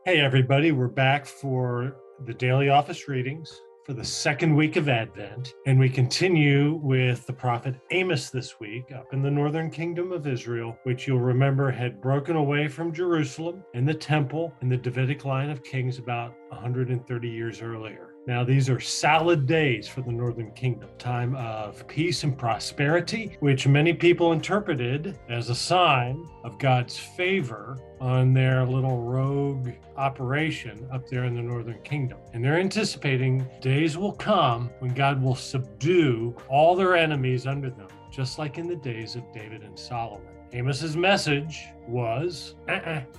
Hey, everybody, we're back for the daily office readings for the second week of Advent, and we continue with the prophet Amos this week up in the northern kingdom of Israel, which you'll remember had broken away from Jerusalem and the temple and the Davidic line of kings about 130 years earlier. Now, these are salad days for the northern kingdom, time of peace and prosperity, which many people interpreted as a sign of God's favor on their little rogue operation up there in the northern kingdom. And they're anticipating days will come when God will subdue all their enemies under them, just like in the days of David and Solomon. Amos's message was,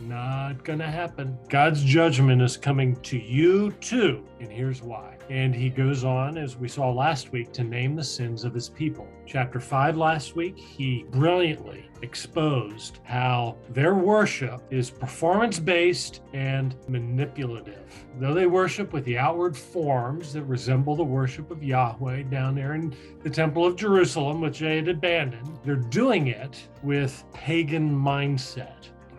not gonna happen. God's judgment is coming to you too, and here's why. And he goes on, as we saw last week, to name the sins of his people. Chapter 5 last week, he brilliantly exposed how their worship is performance-based and manipulative. Though they worship with the outward forms that resemble the worship of Yahweh down there in the Temple of Jerusalem, which they had abandoned, they're doing it with pagan mindset.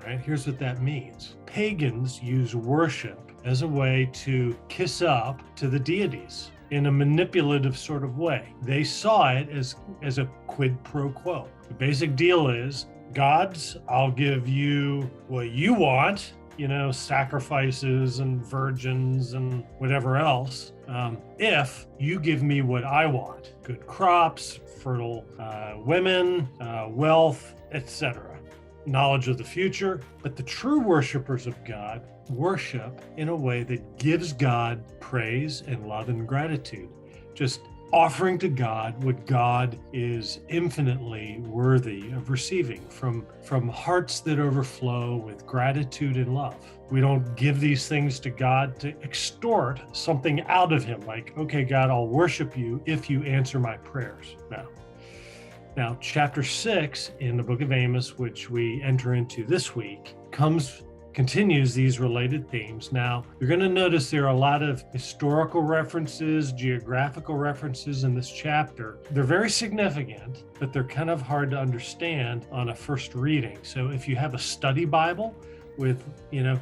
Right? Here's what that means. Pagans use worship as a way to kiss up to the deities in a manipulative sort of way. They saw it as a quid pro quo. The basic deal is, gods, I'll give you what you want, sacrifices and virgins and whatever else, if you give me what I want, good crops, fertile women, wealth, etc., knowledge of the future. But the true worshipers of God worship in a way that gives God praise and love and gratitude, just offering to God what God is infinitely worthy of receiving from hearts that overflow with gratitude and love. We don't give these things to God to extort something out of him, like, okay, God, I'll worship you if you answer my prayers. No. Now, chapter 6 in the book of Amos, which we enter into this week, continues these related themes. Now, you're going to notice there are a lot of historical references, geographical references in this chapter. They're very significant, but they're kind of hard to understand on a first reading. So if you have a study Bible with,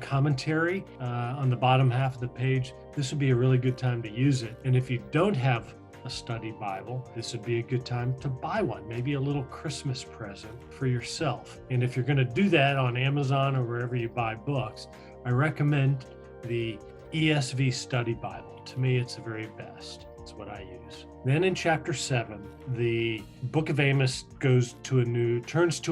commentary on the bottom half of the page, this would be a really good time to use it. And if you don't have a study Bible, this would be a good time to buy one, maybe a little Christmas present for yourself. And if you're going to do that on Amazon or wherever you buy books, I recommend the ESV Study Bible. To me, it's the very best. It's what I use. Then in chapter 7, the book of Amos turns to a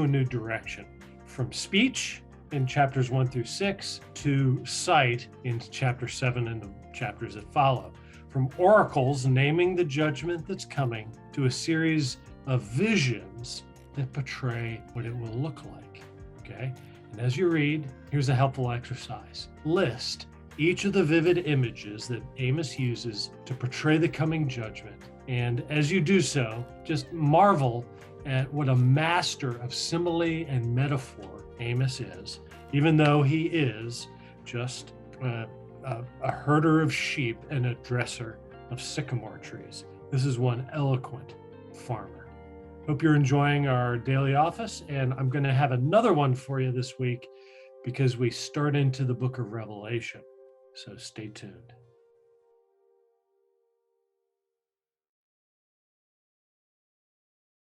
new direction, from speech in chapters 1 through 6 to sight in chapter 7 and the chapters that follow. From oracles naming the judgment that's coming to a series of visions that portray what it will look like, okay? And as you read, here's a helpful exercise. List each of the vivid images that Amos uses to portray the coming judgment. And as you do so, just marvel at what a master of simile and metaphor Amos is, even though he is just a herder of sheep and a dresser of sycamore trees. This is one eloquent farmer. Hope you're enjoying our daily office, and I'm going to have another one for you this week because we start into the book of Revelation. So stay tuned.